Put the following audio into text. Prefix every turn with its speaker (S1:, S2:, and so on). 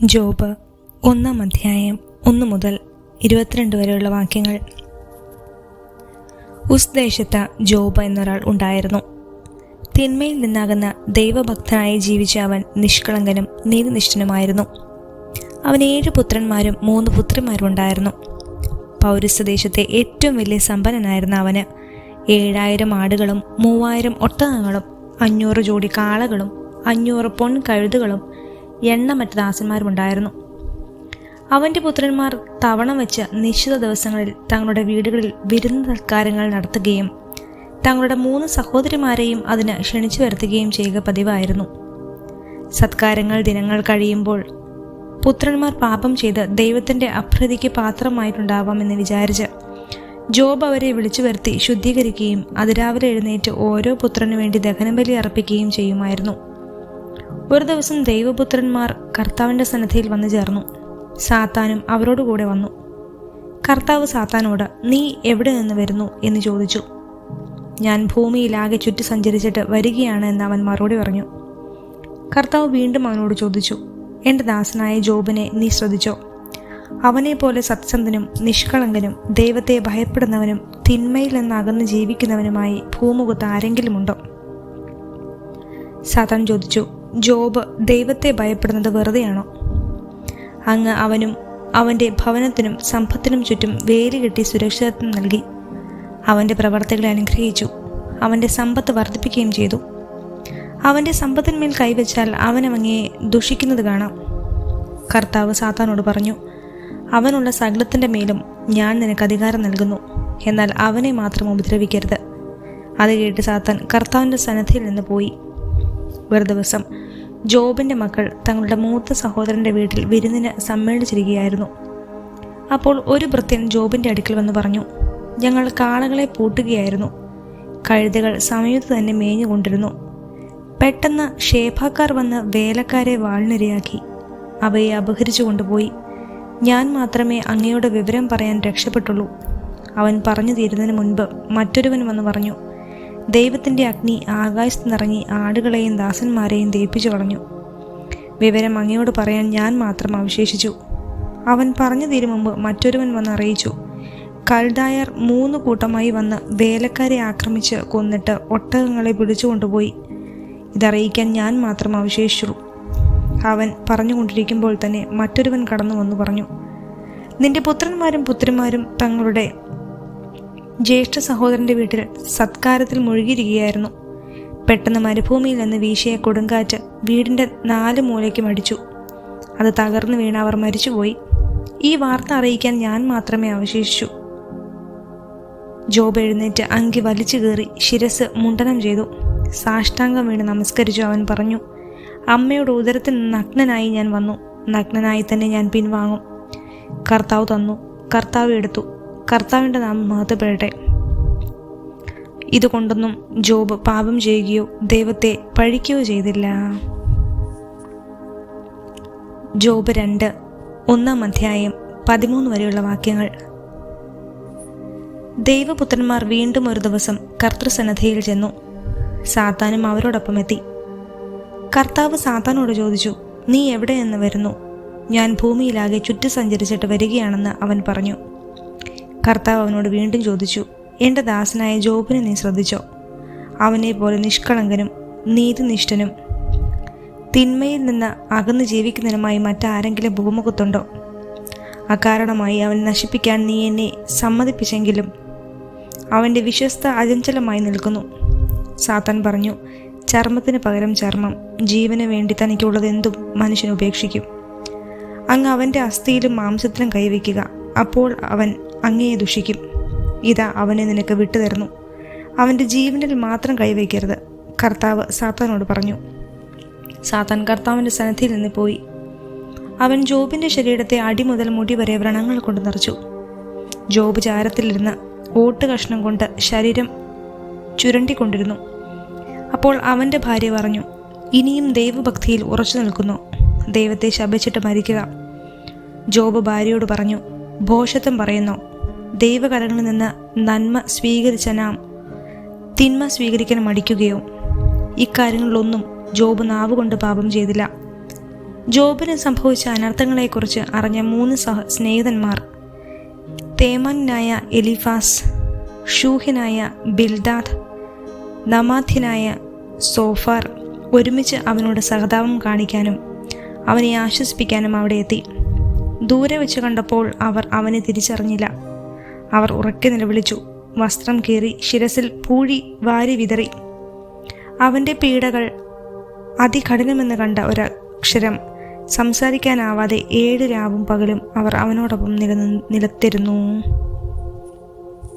S1: Job 1 അധ്യായം 1 മുതൽ 22 വരെയുള്ള വാക്യങ്ങൾ. ഉസ് ദേശത്ത് ജോബ് എന്നൊരാൾ ഉണ്ടായിരുന്നു. തിന്മയിൽ നിന്നാകുന്ന ദൈവഭക്തനായി ജീവിച്ച അവൻ നിഷ്കളങ്കനും നീതിനിഷ്ഠനുമായിരുന്നു. അവന് 7 പുത്രന്മാരും 3 പുത്രിമാരും ഉണ്ടായിരുന്നു. പൗരസ്ത്യദേശത്തെ ഏറ്റവും വലിയ സമ്പന്നനായിരുന്ന അവന് 7000 ആടുകളും 3000 ഒട്ടകങ്ങളും 500 ജോഡി കാളകളും 500 പൊൻകഴുതുകളും എണ്ണമറ്റ ദാസന്മാരുമുണ്ടായിരുന്നു. അവൻ്റെ പുത്രന്മാർ തവണ വെച്ച് നിശ്ചിത ദിവസങ്ങളിൽ തങ്ങളുടെ വീടുകളിൽ വിരുന്ന് സൽക്കാരങ്ങൾ നടത്തുകയും തങ്ങളുടെ 3 സഹോദരിമാരെയും അതിന് ക്ഷണിച്ചു വരുത്തുകയും ചെയ്യുക പതിവായിരുന്നു. സത്കാരങ്ങൾ ദിനങ്ങൾ കഴിയുമ്പോൾ പുത്രന്മാർ പാപം ചെയ്ത് ദൈവത്തിൻ്റെ അപ്രീതിക്ക് പാത്രമായിട്ടുണ്ടാവാമെന്ന് വിചാരിച്ച് ജോബ് അവരെ വിളിച്ചു വരുത്തി ശുദ്ധീകരിക്കുകയും അതിരാവിലെ എഴുന്നേറ്റ് ഓരോ പുത്രനു വേണ്ടി ദഹനബലി അർപ്പിക്കുകയും ചെയ്യുമായിരുന്നു. ഒരു ദിവസം ദൈവപുത്രന്മാർ കർത്താവിൻ്റെ സന്നിധിയിൽ വന്നു ചേർന്നു. സാത്താനും അവരോടുകൂടെ വന്നു. കർത്താവ് സാത്താനോട്, നീ എവിടെ നിന്ന് വരുന്നു എന്ന് ചോദിച്ചു. ഞാൻ ഭൂമിയിലാകെ ചുറ്റി സഞ്ചരിച്ചിട്ട് വരികയാണ് എന്ന് അവൻ മറുപടി പറഞ്ഞു. കർത്താവ് വീണ്ടും അവനോട് ചോദിച്ചു, എൻ്റെ ദാസനായ ജോബിനെ നീ ശ്രദ്ധിച്ചോ? അവനെ പോലെ സത്യസന്ധനും നിഷ്കളങ്കനും ദൈവത്തെ ഭയപ്പെടുന്നവനും തിന്മയിൽ നിന്ന് അകന്ന് ജീവിക്കുന്നവനുമായി ഭൂമുഖത്ത് ആരെങ്കിലുമുണ്ടോ? സാത്താൻ ചോദിച്ചു, ജോബ് ദൈവത്തെ ഭയപ്പെടുന്നത് വെറുതെയാണോ? അങ്ങ് അവനും അവൻ്റെ ഭവനത്തിനും സമ്പത്തിനും ചുറ്റും വേലി കെട്ടി സുരക്ഷിതത്വം നൽകി. അവൻ്റെ പ്രവർത്തികളെ അനുഗ്രഹിച്ചു. അവൻ്റെ സമ്പത്ത് വർദ്ധിപ്പിക്കുകയും ചെയ്തു. അവൻ്റെ സമ്പത്തിന്മേൽ കൈവച്ചാൽ അവനവങ്ങയെ ദുഷിക്കുന്നത് കാണാം. കർത്താവ് സാത്താനോട് പറഞ്ഞു, അവനുള്ള സകലത്തിൻ്റെ മേലും ഞാൻ നിനക്ക് അധികാരം നൽകുന്നു. എന്നാൽ അവനെ മാത്രം ഉപദ്രവിക്കരുത്. അത് കേട്ട് സാത്താൻ കർത്താവിൻ്റെ സന്നിധിയിൽ നിന്ന് പോയി. ഒരു ദിവസം ജോബിൻ്റെ മക്കൾ തങ്ങളുടെ മൂത്ത സഹോദരൻ്റെ വീട്ടിൽ വിരുന്നിന് സമ്മേളിച്ചിരിക്കുകയായിരുന്നു. അപ്പോൾ ഒരു ഭൃത്യൻ ജോബിൻ്റെ അടുക്കൽ വന്ന് പറഞ്ഞു, ഞങ്ങൾ കാളകളെ പൂട്ടുകയായിരുന്നു. കഴുതകൾ സമയത്ത് തന്നെ മേഞ്ഞുകൊണ്ടിരുന്നു. പെട്ടെന്ന് ഷേഫക്കാർ വന്ന് വേലക്കാരെ വാളിനിരയാക്കി അവയെ അപഹരിച്ചു കൊണ്ടുപോയി. ഞാൻ മാത്രമേ അങ്ങയുടെ വിവരം പറയാൻ രക്ഷപ്പെട്ടുള്ളൂ. അവൻ പറഞ്ഞു തീരുന്നതിന് മുൻപ് മറ്റൊരുവൻ വന്ന് പറഞ്ഞു, ദൈവത്തിൻ്റെ അഗ്നി ആകാശത്ത് നിറങ്ങി ആടുകളെയും ദാസന്മാരെയും ദഹിപ്പിച്ചു കളഞ്ഞു. വിവരം അങ്ങയോട് പറയാൻ ഞാൻ മാത്രം അവശേഷിച്ചു. അവൻ പറഞ്ഞു തീരും മുമ്പ് മറ്റൊരുവൻ വന്ന് അറിയിച്ചു, കൽദായർ 3 കൂട്ടമായി വന്ന് വേലക്കാരെ ആക്രമിച്ച് കൊന്നിട്ട് ഒട്ടകങ്ങളെ പിടിച്ചുകൊണ്ടുപോയി. ഇതറിയിക്കാൻ ഞാൻ മാത്രം അവശേഷിച്ചുള്ളൂ. അവൻ പറഞ്ഞുകൊണ്ടിരിക്കുമ്പോൾ തന്നെ മറ്റൊരുവൻ കടന്നു വന്നു പറഞ്ഞു, നിന്റെ പുത്രന്മാരും പുത്രിമാരും തങ്ങളുടെ ജ്യേഷ്ഠ സഹോദരൻ്റെ വീട്ടിൽ സത്കാരത്തിൽ മുഴുകിയിരിക്കുകയായിരുന്നു. പെട്ടെന്ന് മരുഭൂമിയിൽ നിന്ന് വീശിയ കൊടുങ്കാറ്റ് വീടിൻ്റെ 4 മൂലയ്ക്കും അടിച്ചു. അത് തകർന്നു വീണ് അവർ മരിച്ചുപോയി. ഈ വാർത്ത അറിയിക്കാൻ ഞാൻ മാത്രമേ അവശേഷിച്ചു. ജോബ് എഴുന്നേറ്റ് അങ്കി വലിച്ചു കീറി ശിരസ് മുണ്ഡനം ചെയ്തു. സാഷ്ടാംഗം വീണ് നമസ്കരിച്ചു. അവൻ പറഞ്ഞു, അമ്മയുടെ ഉദരത്തിൽ നഗ്നനായി ഞാൻ വന്നു. നഗ്നനായി തന്നെ ഞാൻ പിൻവാങ്ങും. കർത്താവ് തന്നു, കർത്താവ് എടുത്തു. കർത്താവിൻ്റെ നാമം മഹത്വപ്പെടട്ടെ. ഇതുകൊണ്ടൊന്നും ജോബ് പാപം ചെയ്യുകയോ ദൈവത്തെ പഴിക്കുകയോ ചെയ്തില്ല. ജോബ് 2 1 അധ്യായം 13 വരെയുള്ള വാക്യങ്ങൾ. ദൈവപുത്രന്മാർ വീണ്ടും ഒരു ദിവസം കർത്തൃസന്നിധിയിൽ ചെന്നു. സാത്താനും അവരോടൊപ്പം എത്തി. കർത്താവ് സാത്താനോട് ചോദിച്ചു, നീ എവിടെ നിന്ന് വരുന്നു? ഞാൻ ഭൂമിയിലാകെ ചുറ്റി സഞ്ചരിച്ചിട്ട് വരികയാണെന്ന് അവൻ പറഞ്ഞു. കർത്താവ് അവനോട് വീണ്ടും ചോദിച്ചു, എൻ്റെ ദാസനായ ജോബിനെ നീ ശ്രദ്ധിച്ചോ? അവനെ പോലെ നിഷ്കളങ്കനും നീതിനിഷ്ഠനും തിന്മയിൽ നിന്ന് അകന്ന് ജീവിക്കുന്നതിനുമായി മറ്റാരെങ്കിലും ഭൂമുഖത്തുണ്ടോ? അകാരണമായി അവൻ നശിപ്പിക്കാൻ നീ എന്നെ സമ്മതിപ്പിച്ചെങ്കിലും അവൻ്റെ വിശ്വസ്ത അചഞ്ചലമായി നിൽക്കുന്നു. സാത്താൻ പറഞ്ഞു, ചർമ്മത്തിന് പകരം ചർമ്മം, ജീവന് വേണ്ടി തനിക്കുള്ളതെന്തും മനുഷ്യൻ ഉപേക്ഷിക്കും. അങ്ങ് അവൻ്റെ അസ്ഥിയിലും മാംസത്തിലും കൈവയ്ക്കുക, അപ്പോൾ അവൻ അങ്ങയെ ദുഷിക്കും. ഇതാ അവനെ നിനക്ക് വിട്ടുതരുന്നു. അവൻ്റെ ജീവനിൽ മാത്രം കൈവയ്ക്കരുത്. കർത്താവ് സാത്താനോട് പറഞ്ഞു. സാത്താൻ കർത്താവിൻ്റെ സന്നിധിയിൽ നിന്ന് പോയി. അവൻ ജോബിൻ്റെ ശരീരത്തെ അടി മുതൽ മുടി വരെ വ്രണങ്ങൾ കൊണ്ട് നിറച്ചു. ജോബ് ചാരത്തിലിരുന്ന് ഓട്ട് കഷ്ണം കൊണ്ട് ശരീരം ചുരണ്ടിക്കൊണ്ടിരുന്നു. അപ്പോൾ അവൻ്റെ ഭാര്യ പറഞ്ഞു, ഇനിയും ദൈവഭക്തിയിൽ ഉറച്ചു നിൽക്കുന്നു. ദൈവത്തെ ശപിച്ചിട്ട് മരിക്കുക. ജോബ് ഭാര്യയോട് പറഞ്ഞു, ഭോഷത്വം പറയുന്നോ? ദൈവകരങ്ങളിൽ നിന്ന് നന്മ സ്വീകരിച്ച നാം തിന്മ സ്വീകരിക്കാൻ മടിക്കുകയോ? ഇക്കാര്യങ്ങളിലൊന്നും ജോബ് നാവുകൊണ്ട് പാപം ചെയ്തില്ല. ജോബിന് സംഭവിച്ച അനർത്ഥങ്ങളെക്കുറിച്ച് അറിഞ്ഞ 3 സ്നേഹിതന്മാർ, തേമാന്യനായ എലിഫാസ്, ഷൂഹിനായ ബിൽദാദ്, നമാഥ്യനായ സോഫാർ, ഒരുമിച്ച് അവനോട് സഹതാപം കാണിക്കാനും അവനെ ആശ്വസിപ്പിക്കാനും അവിടെ എത്തി. ദൂരെ വെച്ച് കണ്ടപ്പോൾ അവർ അവനെ തിരിച്ചറിഞ്ഞില്ല. അവർ ഉറക്കെ നിലവിളിച്ചു, വസ്ത്രം കീറി ശിരസിൽ പൂഴി വാരി വിതറി. അവൻ്റെ പീഡകൾ അതികഠിനമെന്ന് കണ്ട ഒരക്ഷരം സംസാരിക്കാനാവാതെ 7 രാവും പകലും അവർ അവനോടൊപ്പം നിലത്തിരുന്നു.